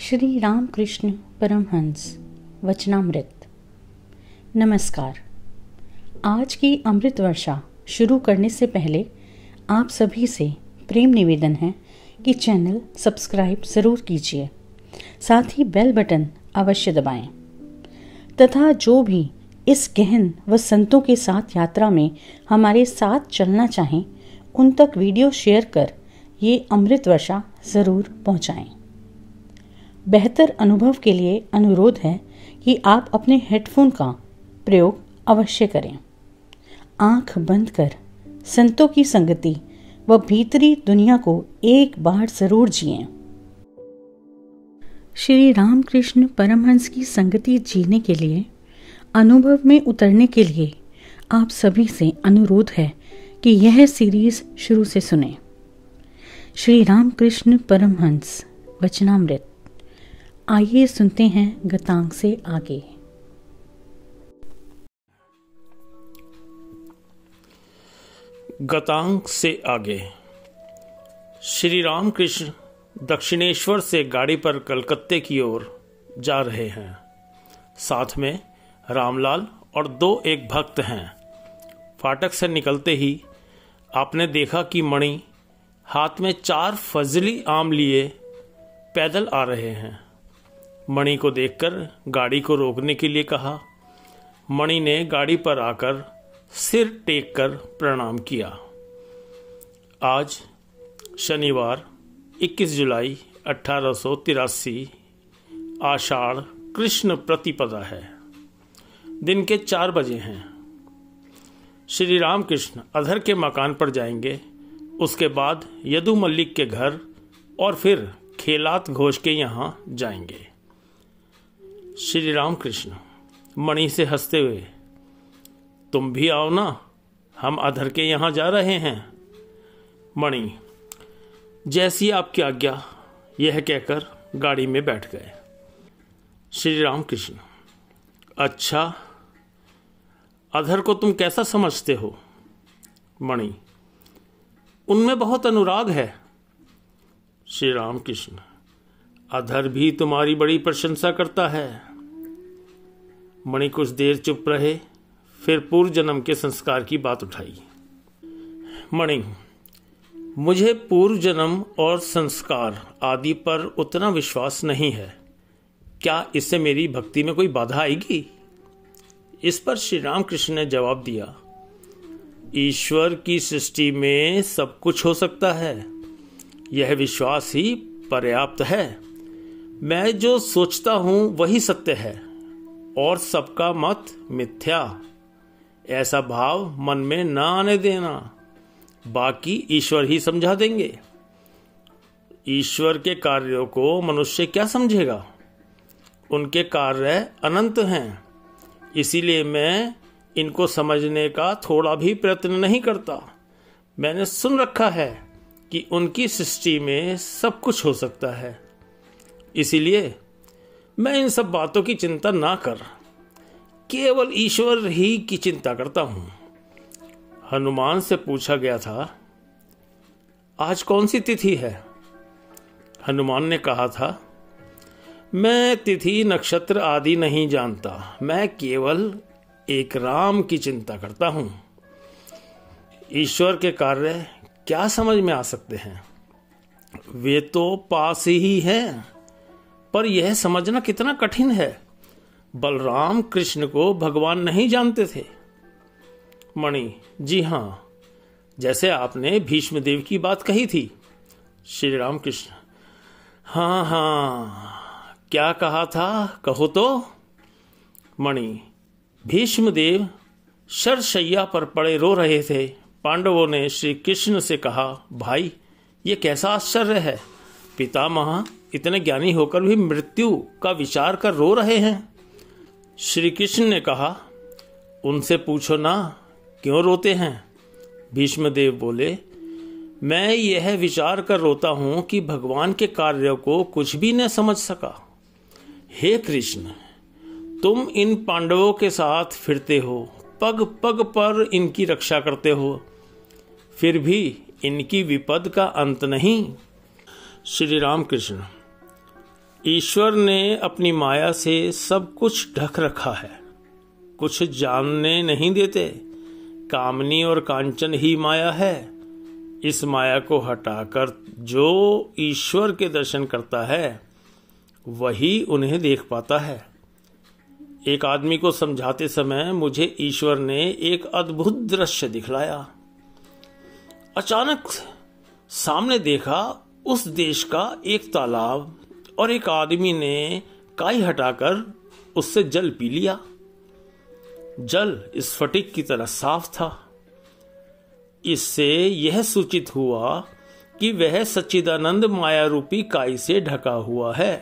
श्री रामकृष्ण परमहंस वचनामृत। नमस्कार। आज की अमृत वर्षा शुरू करने से पहले आप सभी से प्रेम निवेदन है कि चैनल सब्सक्राइब ज़रूर कीजिए, साथ ही बेल बटन अवश्य दबाएं तथा जो भी इस गहन व संतों के साथ यात्रा में हमारे साथ चलना चाहें उन तक वीडियो शेयर कर ये अमृत वर्षा ज़रूर पहुंचाएं। बेहतर अनुभव के लिए अनुरोध है कि आप अपने हेडफोन का प्रयोग अवश्य करें। आंख बंद कर संतों की संगति व भीतरी दुनिया को एक बार जरूर जिएं। श्री रामकृष्ण परमहंस की संगति जीने के लिए, अनुभव में उतरने के लिए आप सभी से अनुरोध है कि यह सीरीज शुरू से सुनें। श्री रामकृष्ण परमहंस वचनामृत। आइए सुनते हैं गतांग से आगे। गतांग से आगे। श्री रामकृष्ण दक्षिणेश्वर से गाड़ी पर कलकत्ते की ओर जा रहे हैं। साथ में रामलाल और एक भक्त हैं। फाटक से निकलते ही आपने देखा कि मणि हाथ में 4 फजली आम लिए पैदल आ रहे हैं। मणि को देखकर गाड़ी को रोकने के लिए कहा। मणि ने गाड़ी पर आकर सिर टेक कर प्रणाम किया। आज शनिवार 21 जुलाई 1883 आषाढ़ कृष्ण प्रतिपदा है। दिन के 4 बजे हैं। श्री रामकृष्ण अधर के मकान पर जाएंगे, उसके बाद यदु मल्लिक के घर और फिर खेलात घोष के यहाँ जाएंगे। श्री रामकृष्ण मणि से हंसते हुए, तुम भी आओ ना, हम अधर के यहाँ जा रहे हैं। मणि, जैसी आपकी आज्ञा, यह कहकर गाड़ी में बैठ गए। श्री रामकृष्ण, अच्छा, अधर को तुम कैसा समझते हो? मणि, उनमें बहुत अनुराग है। श्री रामकृष्ण, अधर भी तुम्हारी बड़ी प्रशंसा करता है। मणि कुछ देर चुप रहे, फिर पूर्व जन्म के संस्कार की बात उठाई। मणि, मुझे पूर्व जन्म और संस्कार आदि पर उतना विश्वास नहीं है। क्या इससे मेरी भक्ति में कोई बाधा आएगी? इस पर श्री रामकृष्ण ने जवाब दिया, ईश्वर की सृष्टि में सब कुछ हो सकता है, यह विश्वास ही पर्याप्त है। मैं जो सोचता हूं वही सत्य है और सबका मत मिथ्या। ऐसा भाव मन में न आने देना, बाकी ईश्वर ही समझा देंगे। ईश्वर के कार्यों को मनुष्य क्या समझेगा? उनके कार्य अनंत हैं, इसीलिए मैं इनको समझने का थोड़ा भी प्रयत्न नहीं करता। मैंने सुन रखा है कि उनकी सृष्टि में सब कुछ हो सकता है, इसीलिए मैं इन सब बातों की चिंता ना कर, केवल ईश्वर ही की चिंता करता हूं। हनुमान से पूछा गया था, आज कौन सी तिथि है? हनुमान ने कहा था, मैं तिथि नक्षत्र आदि नहीं जानता, मैं केवल एक राम की चिंता करता हूं। ईश्वर के कार्य क्या समझ में आ सकते हैं? वे तो पास ही हैं, पर यह समझना कितना कठिन है। बलराम कृष्ण को भगवान नहीं जानते थे। मणि, जी हाँ, जैसे आपने भीष्मदेव की बात कही थी। श्री रामकृष्ण, हाँ हाँ, क्या कहा था, कहो तो। मणि, भीष्मदेव शरशैया पर पड़े रो रहे थे। पांडवों ने श्री कृष्ण से कहा, भाई, ये कैसा आश्चर्य है, पितामह इतने ज्ञानी होकर भी मृत्यु का विचार कर रो रहे हैं। श्री कृष्ण ने कहा, उनसे पूछो ना, क्यों रोते हैं? भीष्मदेव बोले, मैं यह विचार कर रोता हूं कि भगवान के कार्यों को कुछ भी न समझ सका। हे कृष्ण, तुम इन पांडवों के साथ फिरते हो, पग पग पर इनकी रक्षा करते हो, फिर भी इनकी विपद का अंत नहीं। श्री रामकृष्ण, ईश्वर ने अपनी माया से सब कुछ ढक रखा है, कुछ जानने नहीं देते। कामनी और कांचन ही माया है। इस माया को हटाकर जो ईश्वर के दर्शन करता है वही उन्हें देख पाता है। एक आदमी को समझाते समय मुझे ईश्वर ने एक अद्भुत दृश्य दिखलाया। अचानक सामने देखा उस देश का एक तालाब और एक आदमी ने काई हटाकर उससे जल पी लिया। जल स्फटिक की तरह साफ था। इससे यह सूचित हुआ कि वह सच्चिदानंद माया रूपी काई से ढका हुआ है।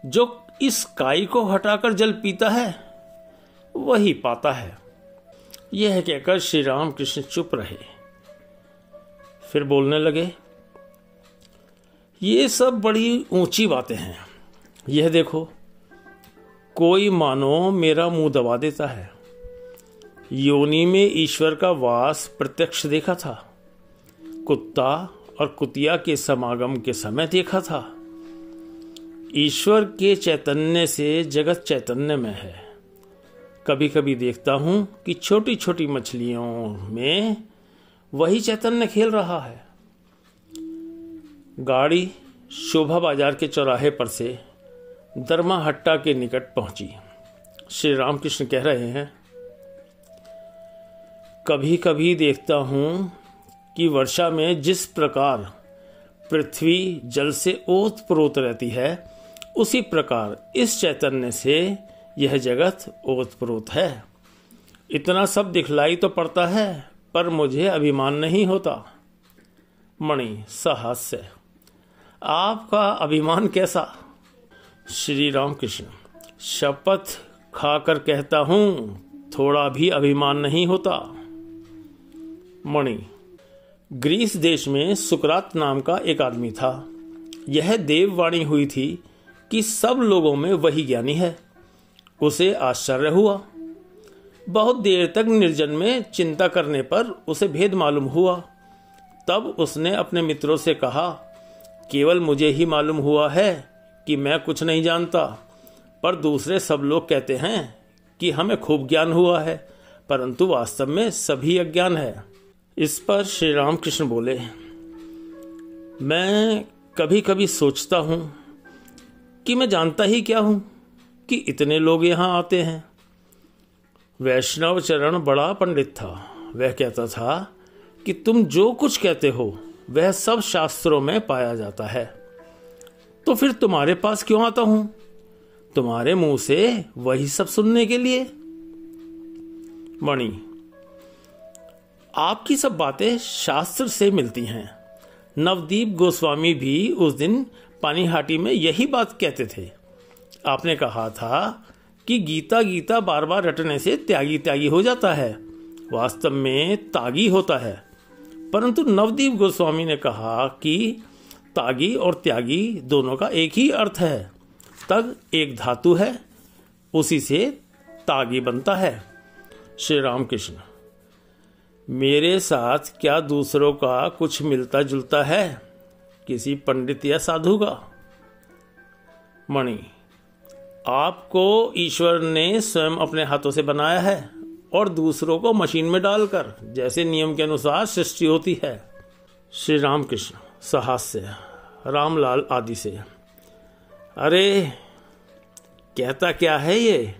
जो इस काई को हटाकर जल पीता है वही पाता है। यह कहकर श्री राम कृष्ण चुप रहे। फिर बोलने लगे, ये सब बड़ी ऊंची बातें हैं। यह देखो, कोई मानो मेरा मुंह दबा देता है। योनि में ईश्वर का वास प्रत्यक्ष देखा था। कुत्ता और कुतिया के समागम के समय देखा था। ईश्वर के चैतन्य से जगत चैतन्य में है। कभी कभी देखता हूं कि छोटी छोटी मछलियों में वही चैतन्य खेल रहा है। गाड़ी शोभा बाजार के चौराहे पर से दरमा हट्टा के निकट पहुंची। श्री रामकृष्ण कह रहे हैं, कभी कभी देखता हूं कि वर्षा में जिस प्रकार पृथ्वी जल से ओतप्रोत रहती है, उसी प्रकार इस चैतन्य से यह जगत ओतप्रोत है। इतना सब दिखलाई तो पड़ता है, पर मुझे अभिमान नहीं होता। मणि सहास्य, आपका अभिमान कैसा? श्री रामकृष्ण, शपथ खाकर कहता हूं, थोड़ा भी अभिमान नहीं होता। मणि, ग्रीस देश में सुकरात नाम का एक आदमी था। यह देववाणी हुई थी कि सब लोगों में वही ज्ञानी है। उसे आश्चर्य हुआ। बहुत देर तक निर्जन में चिंता करने पर उसे भेद मालूम हुआ। तब उसने अपने मित्रों से कहा, केवल मुझे ही मालूम हुआ है कि मैं कुछ नहीं जानता, पर दूसरे सब लोग कहते हैं कि हमें खूब ज्ञान हुआ है, परंतु वास्तव में सभी अज्ञान है। इस पर श्री रामकृष्ण बोले, मैं कभी कभी सोचता हूं कि मैं जानता ही क्या हूं कि इतने लोग यहां आते हैं। वैष्णव चरण बड़ा पंडित था। वह कहता था कि तुम जो कुछ कहते हो वह सब शास्त्रों में पाया जाता है। तो फिर तुम्हारे पास क्यों आता हूं? तुम्हारे मुंह से वही सब सुनने के लिए। मणि, आपकी सब बातें शास्त्र से मिलती हैं। नवदीप गोस्वामी भी उस दिन पानीहाटी में यही बात कहते थे। आपने कहा था कि गीता गीता बार बार रटने से त्यागी त्यागी हो जाता है, वास्तव में तागी होता है। परंतु नवदीप गोस्वामी ने कहा कि तागी और त्यागी दोनों का एक ही अर्थ है। तग एक धातु है, उसी से तागी बनता है। श्री रामकृष्ण, मेरे साथ क्या दूसरों का कुछ मिलता जुलता है? किसी पंडित या साधु का? मणि, आपको ईश्वर ने स्वयं अपने हाथों से बनाया है और दूसरों को मशीन में डालकर, जैसे नियम के अनुसार सृष्टि होती है। श्री रामकृष्ण सहास्य, रामलाल आदि से, अरे कहता क्या है ये?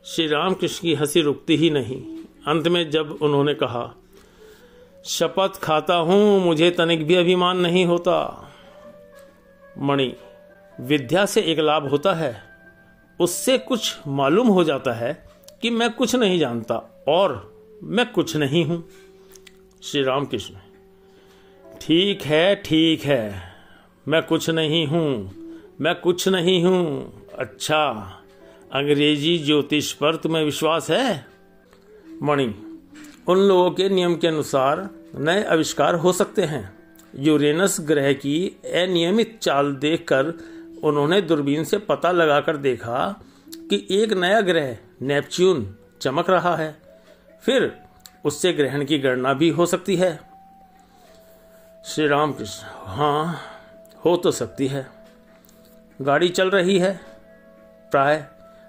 श्री रामकृष्ण की हंसी रुकती ही नहीं। अंत में जब उन्होंने कहा, शपथ खाता हूं, मुझे तनिक भी अभिमान नहीं होता। मणि, विद्या से एक लाभ होता है, उससे कुछ मालूम हो जाता है कि मैं कुछ नहीं जानता और मैं कुछ नहीं हूं। श्री रामकृष्ण, ठीक है, मैं कुछ नहीं हूं, मैं कुछ नहीं हूं। अच्छा, अंग्रेजी ज्योतिष पर तुम्हें विश्वास है? मणि, उन लोगों के नियम के अनुसार नए आविष्कार हो सकते हैं। यूरेनस ग्रह की अनियमित चाल देखकर उन्होंने दूरबीन से पता लगाकर देखा कि एक नया ग्रह नेपच्यून चमक रहा है। फिर उससे ग्रहण की गणना भी हो सकती है। श्री रामकृष्ण, हाँ, हो तो सकती है। गाड़ी चल रही है, प्राय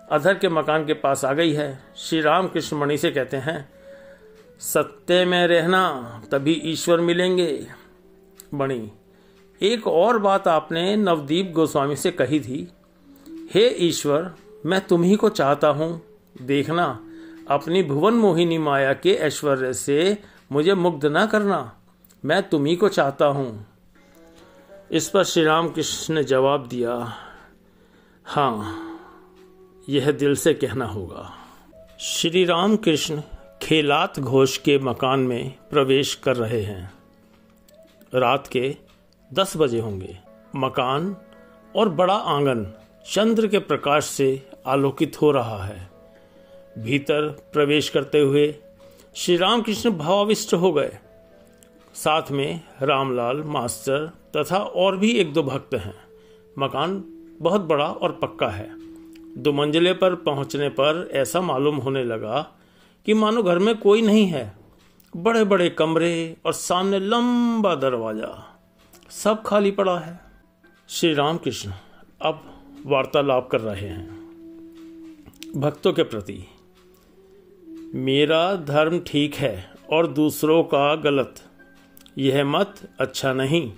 अधर के मकान के पास आ गई है। श्री राम कृष्ण मणि से कहते हैं, सत्य में रहना तभी ईश्वर मिलेंगे। मणि, एक और बात आपने नवदीप गोस्वामी से कही थी, हे ईश्वर, मैं तुम्ही को चाहता हूँ, देखना अपनी भुवन मोहिनी माया के ऐश्वर्य से मुझे मुग्ध न करना, मैं तुम्ही को चाहता हूँ। इस पर श्री राम कृष्ण ने जवाब दिया, हाँ, यह दिल से कहना होगा। श्री राम कृष्ण खेलात घोष के मकान में प्रवेश कर रहे हैं। रात के 10 बजे होंगे। मकान और बड़ा आंगन चंद्र के प्रकाश से आलोकित हो रहा है। भीतर प्रवेश करते हुए श्री राम कृष्ण भावाविष्ट हो गए। साथ में रामलाल मास्टर तथा और भी 1-2 भक्त हैं। मकान बहुत बड़ा और पक्का है। 2 मंजिले पर पहुंचने पर ऐसा मालूम होने लगा कि मानो घर में कोई नहीं है। बड़े बड़े कमरे और सामने लंबा दरवाजा, सब खाली पड़ा है। श्री राम कृष्ण अब वार्तालाप कर रहे हैं भक्तों के प्रति। मेरा धर्म ठीक है और दूसरों का गलत, यह मत अच्छा नहीं।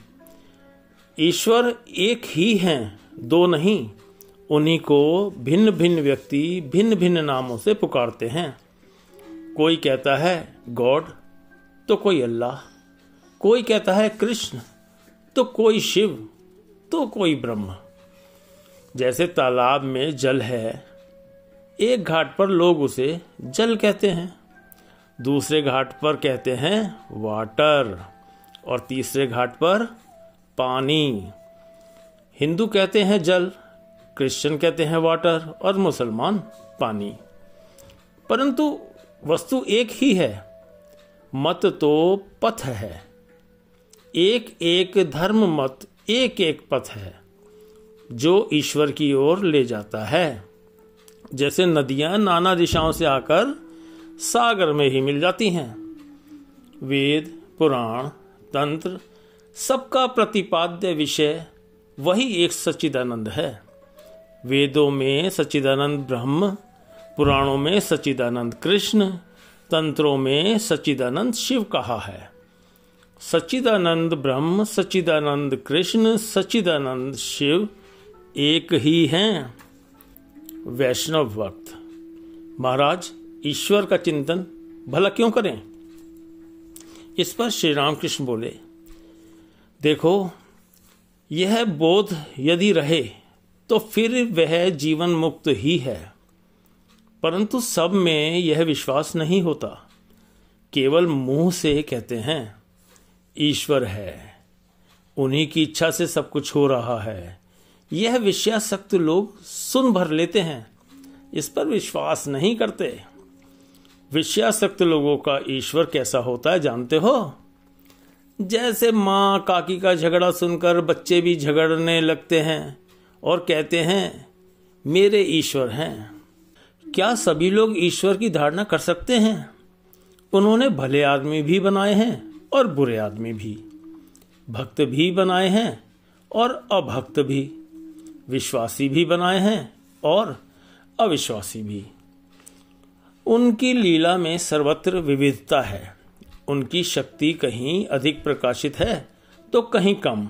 ईश्वर एक ही हैं, 2 नहीं। उन्हीं को भिन्न भिन्न व्यक्ति भिन्न भिन्न नामों से पुकारते हैं। कोई कहता है गॉड तो कोई अल्लाह, कोई कहता है कृष्ण तो कोई शिव तो कोई ब्रह्म। जैसे तालाब में जल है, एक घाट पर लोग उसे जल कहते हैं, दूसरे घाट पर कहते हैं वाटर और तीसरे घाट पर पानी। हिंदू कहते हैं जल, क्रिश्चियन कहते हैं वाटर और मुसलमान पानी। परंतु वस्तु एक ही है। मत तो पथ है। एक एक धर्म मत, एक एक पथ है जो ईश्वर की ओर ले जाता है। जैसे नदियां नाना दिशाओं से आकर सागर में ही मिल जाती हैं। वेद, पुराण, तंत्र, सबका प्रतिपाद्य विषय वही एक सच्चिदानंद है। वेदों में सच्चिदानंद ब्रह्म, पुराणों में सच्चिदानंद कृष्ण, तंत्रों में सच्चिदानंद शिव कहा है। सच्चिदानंद ब्रह्म, सच्चिदानंद कृष्ण, सच्चिदानंद शिव एक ही हैं। वैष्णव भक्त, महाराज ईश्वर का चिंतन भला क्यों करें? इस पर श्री रामकृष्ण बोले, देखो, यह बोध यदि रहे तो फिर वह जीवन मुक्त ही है। परंतु सब में यह विश्वास नहीं होता। केवल मुंह से कहते हैं ईश्वर है, उन्हीं की इच्छा से सब कुछ हो रहा है। यह विषयासक्त लोग सुन भर लेते हैं, इस पर विश्वास नहीं करते। विषयासक्त लोगों का ईश्वर कैसा होता है जानते हो? जैसे माँ काकी का झगड़ा सुनकर बच्चे भी झगड़ने लगते हैं और कहते हैं मेरे ईश्वर हैं। क्या सभी लोग ईश्वर की धारणा कर सकते हैं? उन्होंने भले आदमी भी बनाए हैं और बुरे आदमी भी, भक्त भी बनाए हैं और अभक्त भी, विश्वासी भी बनाए हैं और अविश्वासी भी। उनकी लीला में सर्वत्र विविधता है। उनकी शक्ति कहीं अधिक प्रकाशित है तो कहीं कम।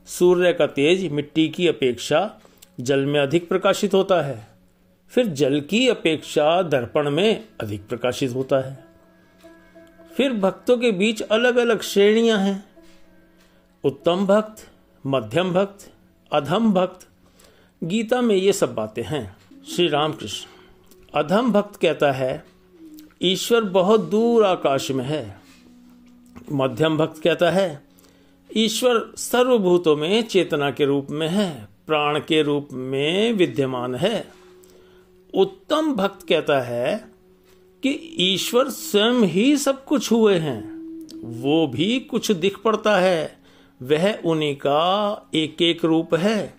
सूर्य का तेज मिट्टी की अपेक्षा जल में अधिक प्रकाशित होता है, फिर जल की अपेक्षा दर्पण में अधिक प्रकाशित होता है। फिर भक्तों के बीच अलग अलग श्रेणियां हैं, उत्तम भक्त, मध्यम भक्त, अधम भक्त। गीता में ये सब बातें हैं। श्री रामकृष्ण, अधम भक्त कहता है ईश्वर बहुत दूर आकाश में है। मध्यम भक्त कहता है ईश्वर सर्वभूतों में चेतना के रूप में है, प्राण के रूप में विद्यमान है। उत्तम भक्त कहता है कि ईश्वर स्वयं ही सब कुछ हुए हैं, वो भी कुछ दिख पड़ता है, वह उन्हीं का एक एक रूप है।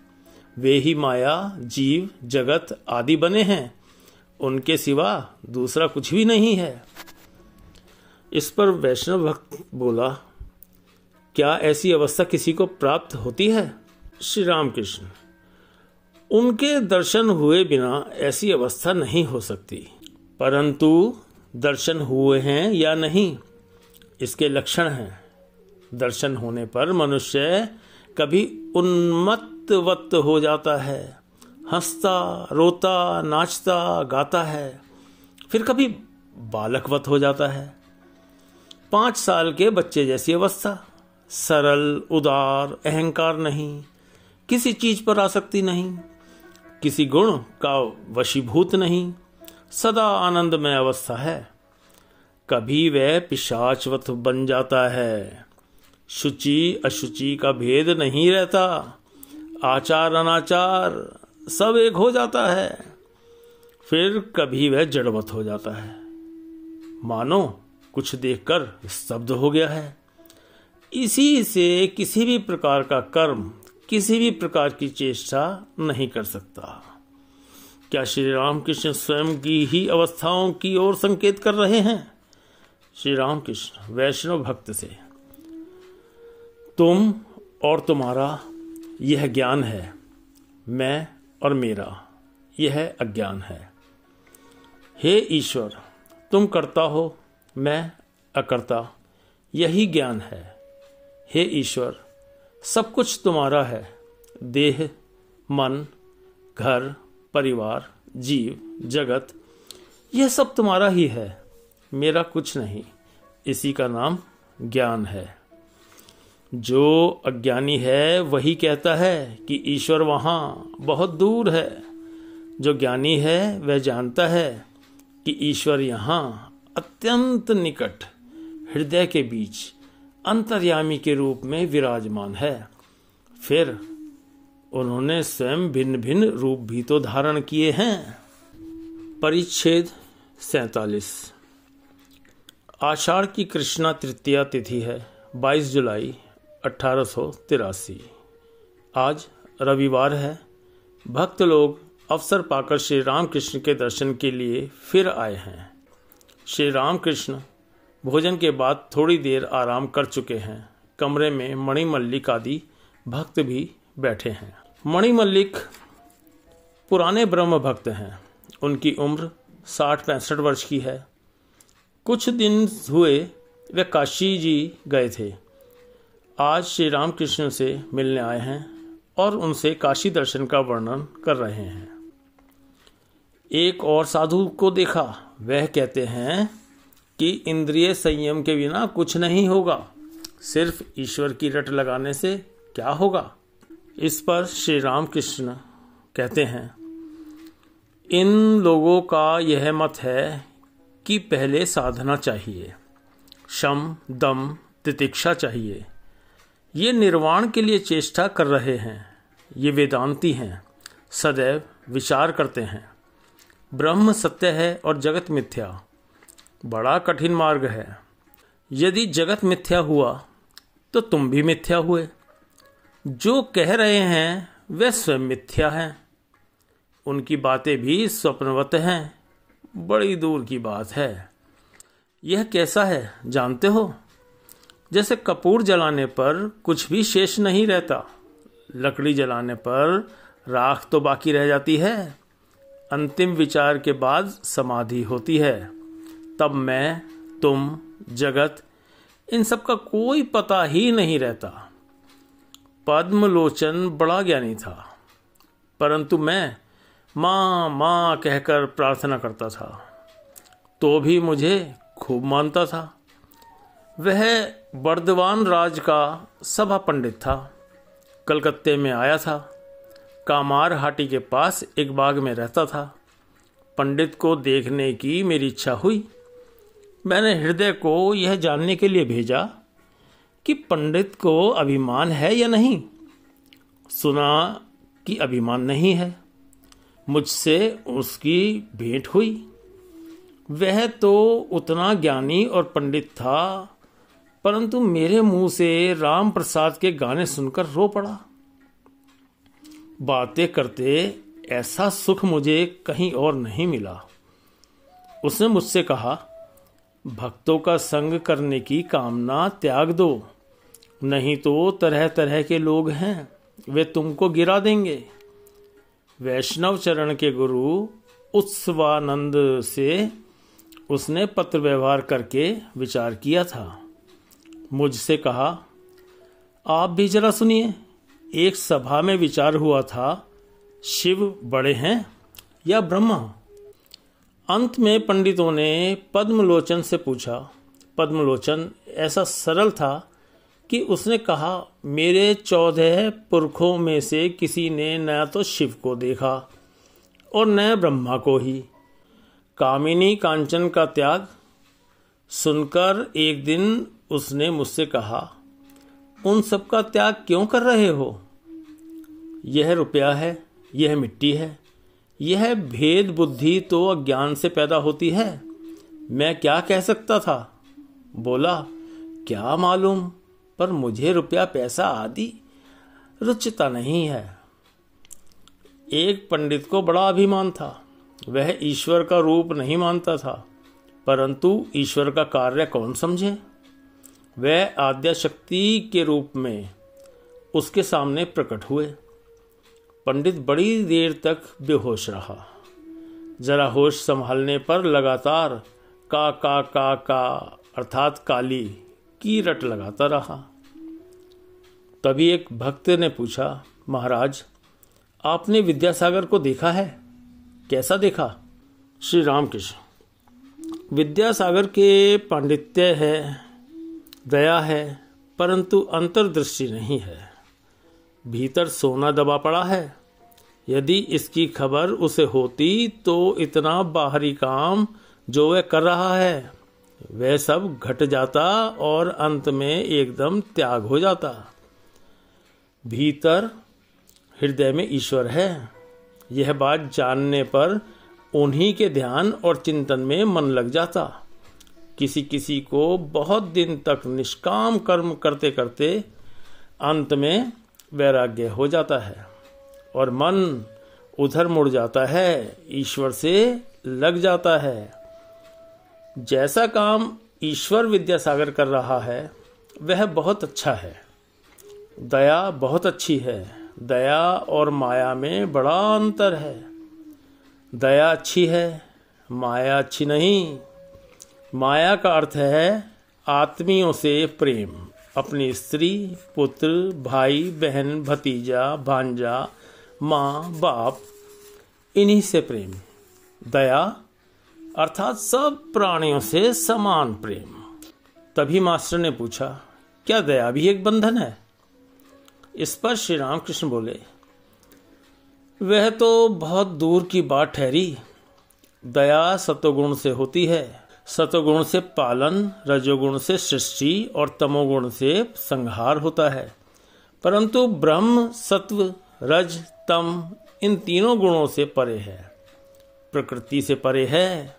वे ही माया, जीव, जगत आदि बने हैं, उनके सिवा दूसरा कुछ भी नहीं है। इस पर वैष्णव भक्त बोला, क्या ऐसी अवस्था किसी को प्राप्त होती है? श्री रामकृष्ण, उनके दर्शन हुए बिना ऐसी अवस्था नहीं हो सकती। परंतु दर्शन हुए हैं या नहीं, इसके लक्षण हैं। दर्शन होने पर मनुष्य कभी उन्मत्तवत हो जाता है, हंसता, रोता, नाचता, गाता है। फिर कभी बालकवत हो जाता है, 5 साल के बच्चे जैसी अवस्था, सरल, उदार, अहंकार नहीं, किसी चीज पर आसक्ति नहीं, किसी गुण का वशीभूत नहीं, सदा आनंदमय अवस्था है। कभी वह पिशाचवत बन जाता है, शुचि अशुचि का भेद नहीं रहता, आचार अनाचार सब एक हो जाता है। फिर कभी वह जड़वत हो जाता है, मानो कुछ देखकर स्तब्ध हो गया है। इसी से किसी भी प्रकार का कर्म, किसी भी प्रकार की चेष्टा नहीं कर सकता। क्या श्री रामकृष्ण स्वयं की ही अवस्थाओं की ओर संकेत कर रहे हैं? श्री रामकृष्ण वैष्णव भक्त से, तुम और तुम्हारा यह ज्ञान है, मैं और मेरा यह अज्ञान है। हे ईश्वर, तुम करता हो, मैं अकर्ता, यही ज्ञान है। हे ईश्वर, सब कुछ तुम्हारा है, देह, मन, घर, परिवार, जीव, जगत, यह सब तुम्हारा ही है, मेरा कुछ नहीं। इसी का नाम ज्ञान है। जो अज्ञानी है वही कहता है कि ईश्वर वहां बहुत दूर है। जो ज्ञानी है वह जानता है कि ईश्वर यहाँ अत्यंत निकट, हृदय के बीच अंतर्यामी के रूप में विराजमान है। फिर उन्होंने स्वयं भिन्न भिन्न रूप भी तो धारण किए हैं। परिच्छेद 47। आषाढ़ की कृष्णा तृतीया तिथि है, 22 जुलाई 1883। आज रविवार है। भक्त लोग अवसर पाकर श्री रामकृष्ण के दर्शन के लिए फिर आए हैं। श्री रामकृष्ण भोजन के बाद थोड़ी देर आराम कर चुके हैं। कमरे में मणिमल्लिक आदि भक्त भी बैठे हैं। मणिमल्लिक पुराने ब्रह्म भक्त हैं। उनकी उम्र 60-65 वर्ष की है। कुछ दिन हुए वे काशी जी गए थे। आज श्री रामकृष्ण से मिलने आए हैं और उनसे काशी दर्शन का वर्णन कर रहे हैं। एक और साधु को देखा, वह कहते हैं कि इंद्रिय संयम के बिना कुछ नहीं होगा, सिर्फ ईश्वर की रट लगाने से क्या होगा। इस पर श्री रामकृष्ण कहते हैं, इन लोगों का यह मत है कि पहले साधना चाहिए, शम, दम, तितिक्षा चाहिए। ये निर्वाण के लिए चेष्टा कर रहे हैं। ये वेदांती हैं, सदैव विचार करते हैं। ब्रह्म सत्य है और जगत मिथ्या। बड़ा कठिन मार्ग है। यदि जगत मिथ्या हुआ तो तुम भी मिथ्या हुए। जो कह रहे हैं वे स्वयं मिथ्या हैं। उनकी बातें भी स्वप्नवत हैं। बड़ी दूर की बात है। यह कैसा है जानते हो? जैसे कपूर जलाने पर कुछ भी शेष नहीं रहता, लकड़ी जलाने पर राख तो बाकी रह जाती है। अंतिम विचार के बाद समाधि होती है। तब मैं, तुम, जगत, इन सब का कोई पता ही नहीं रहता। पद्मलोचन बड़ा ज्ञानी था, परंतु मैं माँ माँ कहकर प्रार्थना करता था, तो भी मुझे खूब मानता था। वह बर्दवान राज का सभा पंडित था। कलकत्ते में आया था। कामार हाटी के पास एक बाग में रहता था। पंडित को देखने की मेरी इच्छा हुई। मैंने हृदय को यह जानने के लिए भेजा कि पंडित को अभिमान है या नहीं। सुना कि अभिमान नहीं है। मुझसे उसकी भेंट हुई। वह तो उतना ज्ञानी और पंडित था, परंतु मेरे मुंह से राम प्रसाद के गाने सुनकर रो पड़ा। बातें करते ऐसा सुख मुझे कहीं और नहीं मिला। उसने मुझसे कहा, भक्तों का संग करने की कामना त्याग दो, नहीं तो तरह तरह के लोग हैं, वे तुमको गिरा देंगे। वैष्णव चरण के गुरु उत्सवानंद से उसने पत्र व्यवहार करके विचार किया था। मुझसे कहा, आप भी जरा सुनिए। एक सभा में विचार हुआ था, शिव बड़े हैं या ब्रह्मा। अंत में पंडितों ने पद्मलोचन से पूछा। पद्मलोचन ऐसा सरल था कि उसने कहा, मेरे 14 पुरखों में से किसी ने न तो शिव को देखा और न ब्रह्मा को ही। कामिनी कांचन का त्याग सुनकर एक दिन उसने मुझसे कहा, उन सब का त्याग क्यों कर रहे हो? यह रुपया है, यह मिट्टी है, यह भेद बुद्धि तो अज्ञान से पैदा होती है। मैं क्या कह सकता था? बोला, क्या मालूम, पर मुझे रुपया पैसा आदि रुचता नहीं है। एक पंडित को बड़ा अभिमान था। वह ईश्वर का रूप नहीं मानता था, परंतु ईश्वर का कार्य कौन समझे। वह आद्या शक्ति के रूप में उसके सामने प्रकट हुए। पंडित बड़ी देर तक बेहोश रहा। जरा होश संभालने पर लगातार का अर्थात काली की रट लगाता रहा। तभी एक भक्त ने पूछा, महाराज, आपने विद्यासागर को देखा है? कैसा देखा? श्री रामकृष्ण, विद्यासागर के पांडित्य है, दया है, परंतु अंतर्दृष्टि नहीं है। भीतर सोना दबा पड़ा है। यदि इसकी खबर उसे होती तो इतना बाहरी काम जो वह कर रहा है वह सब घट जाता और अंत में एकदम त्याग हो जाता। भीतर हृदय में ईश्वर है, यह बात जानने पर उन्हीं के ध्यान और चिंतन में मन लग जाता। किसी किसी को बहुत दिन तक निष्काम कर्म करते करते अंत में वैराग्य हो जाता है और मन उधर मुड़ जाता है, ईश्वर से लग जाता है। जैसा काम ईश्वर विद्यासागर कर रहा है वह बहुत अच्छा है। दया बहुत अच्छी है। दया और माया में बड़ा अंतर है। दया अच्छी है, माया अच्छी नहीं। माया का अर्थ है आत्मियों से प्रेम, अपनी स्त्री, पुत्र, भाई, बहन, भतीजा, भांजा, माँ, बाप, इन्हीं से प्रेम। दया अर्थात सब प्राणियों से समान प्रेम। तभी मास्टर ने पूछा, क्या दया भी एक बंधन है? इस पर श्री रामकृष्ण बोले, वह तो बहुत दूर की बात ठहरी। दया सतोगुण से होती है। सतोगुण से पालन, रजोगुण से सृष्टि और तमोगुण से संहार होता है। परंतु ब्रह्म सत्व रज तम इन तीनों गुणों से परे है, प्रकृति से परे है।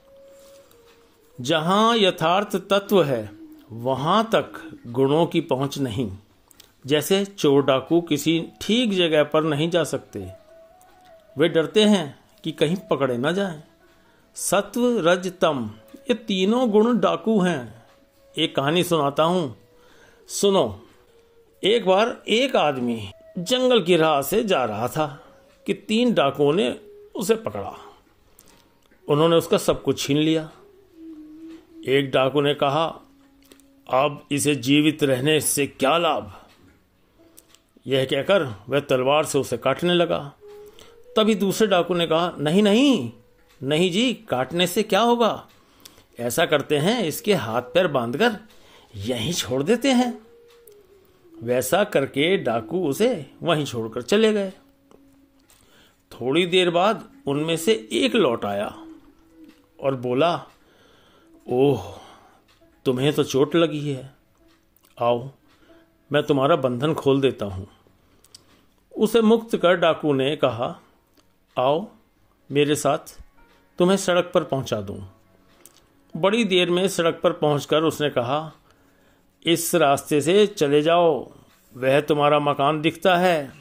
जहां यथार्थ तत्व है वहां तक गुणों की पहुंच नहीं। जैसे चोर डाकू किसी ठीक जगह पर नहीं जा सकते, वे डरते हैं कि कहीं पकड़े न जाएं। सत्व रज तम ये तीनों गुण डाकू हैं। एक कहानी सुनाता हूं, सुनो। एक बार एक आदमी जंगल की राह से जा रहा था कि 3 डाकुओं ने उसे पकड़ा। उन्होंने उसका सब कुछ छीन लिया। एक डाकू ने कहा, अब इसे जीवित रहने से क्या लाभ? यह कहकर वह तलवार से उसे काटने लगा। तभी दूसरे डाकू ने कहा, नहीं नहीं नहीं जी, काटने से क्या होगा? ऐसा करते हैं, इसके हाथ पैर बांधकर यहीं छोड़ देते हैं। वैसा करके डाकू उसे वहीं छोड़कर चले गए। थोड़ी देर बाद उनमें से एक लौट आया और बोला, ओह, तुम्हें तो चोट लगी है, आओ मैं तुम्हारा बंधन खोल देता हूं। उसे मुक्त कर डाकू ने कहा, आओ मेरे साथ, तुम्हें सड़क पर पहुंचा दूं। बड़ी देर में सड़क पर पहुंचकर उसने कहा, इस रास्ते से चले जाओ, वह तुम्हारा मकान दिखता है।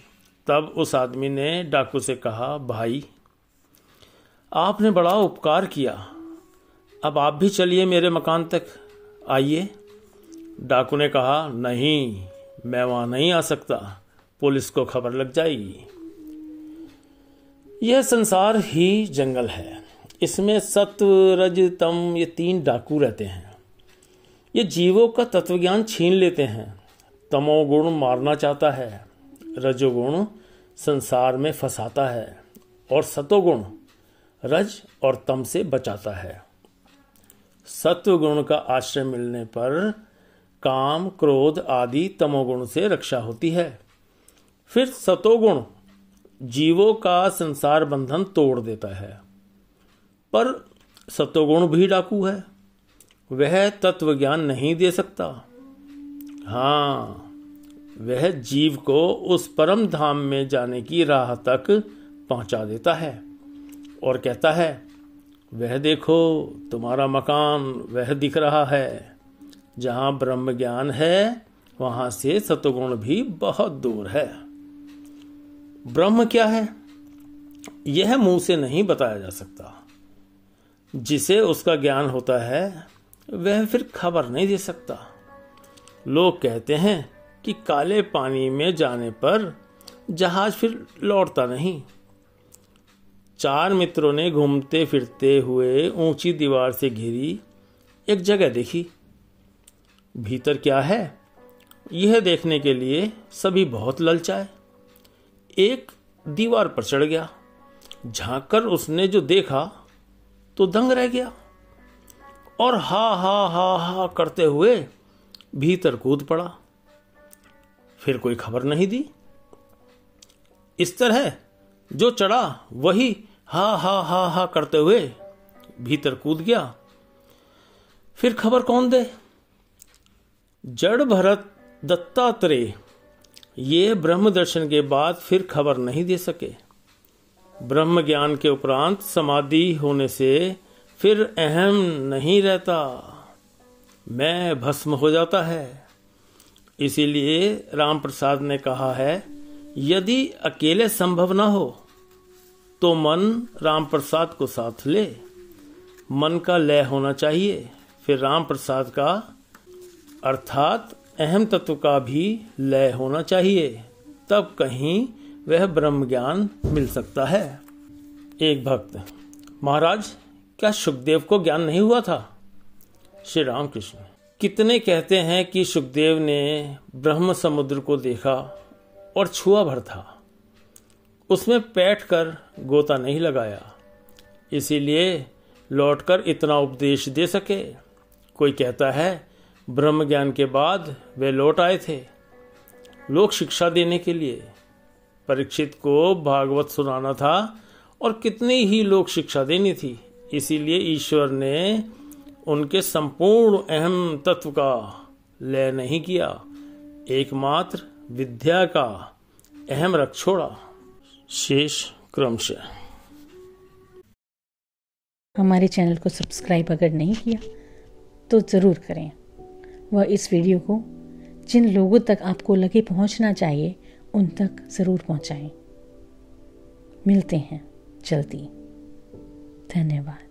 तब उस आदमी ने डाकू से कहा, भाई आपने बड़ा उपकार किया, अब आप भी चलिए मेरे मकान तक, आइए। डाकू ने कहा, नहीं, मैं वहां नहीं आ सकता, पुलिस को खबर लग जाएगी। यह संसार ही जंगल है। इसमें सत्व, रज, तम ये 3 डाकू रहते हैं। ये जीवों का तत्वज्ञान छीन लेते हैं। तमोगुण मारना चाहता है, रजोगुण संसार में फंसाता है और सतोगुण रज और तम से बचाता है। सत्वगुण का आश्रय मिलने पर काम, क्रोध आदि तमोगुण से रक्षा होती है। फिर सतोगुण जीवों का संसार बंधन तोड़ देता है। पर सतोगुण भी डाकू है, वह तत्व ज्ञान नहीं दे सकता। हाँ, वह जीव को उस परम धाम में जाने की राह तक पहुंचा देता है और कहता है, वह देखो तुम्हारा मकान वह दिख रहा है। जहां ब्रह्म ज्ञान है वहां से सतोगुण भी बहुत दूर है। ब्रह्म क्या है यह मुंह से नहीं बताया जा सकता। जिसे उसका ज्ञान होता है वह फिर खबर नहीं दे सकता। लोग कहते हैं कि काले पानी में जाने पर जहाज फिर लौटता नहीं। 4 मित्रों ने घूमते फिरते हुए ऊंची दीवार से घिरी एक जगह देखी। भीतर क्या है यह देखने के लिए सभी बहुत ललचाए। एक दीवार पर चढ़ गया। झांक कर उसने जो देखा तो दंग रह गया और हा हा हा हा करते हुए भीतर कूद पड़ा। फिर कोई खबर नहीं दी। इस तरह जो चढ़ा वही हा हा हा हा करते हुए भीतर कूद गया। फिर खबर कौन दे? जड़ भरत दत्तात्रेय ये ब्रह्म दर्शन के बाद फिर खबर नहीं दे सके। ब्रह्म ज्ञान के उपरांत समाधि होने से फिर अहम नहीं रहता, मैं भस्म हो जाता है। इसीलिए राम प्रसाद ने कहा है, यदि अकेले संभव ना हो तो मन राम प्रसाद को साथ ले। मन का लय होना चाहिए। फिर राम प्रसाद का अर्थात अहम तत्व का भी लय होना चाहिए, तब कहीं वह ब्रह्म ज्ञान मिल सकता है। एक भक्त, महाराज क्या सुखदेव को ज्ञान नहीं हुआ था? श्री राम कृष्ण, कितने कहते हैं कि सुखदेव ने ब्रह्म समुद्र को देखा और छुआ भर था, उसमें बैठकर गोता नहीं लगाया, इसीलिए लौटकर इतना उपदेश दे सके। कोई कहता है ब्रह्म ज्ञान के बाद वे लौट आए थे लोक शिक्षा देने के लिए। परीक्षित को भागवत सुनाना था और कितनी ही लोक शिक्षा देनी थी, इसीलिए ईश्वर ने उनके संपूर्ण अहम तत्व का लय नहीं किया, एकमात्र विद्या का अहम रख छोड़ा। शेष क्रमशः। हमारे चैनल को सब्सक्राइब अगर नहीं किया तो ज़रूर करें। वह इस वीडियो को जिन लोगों तक आपको लगे पहुंचना चाहिए उन तक ज़रूर पहुंचाएं। मिलते हैं जल्दी। धन्यवाद।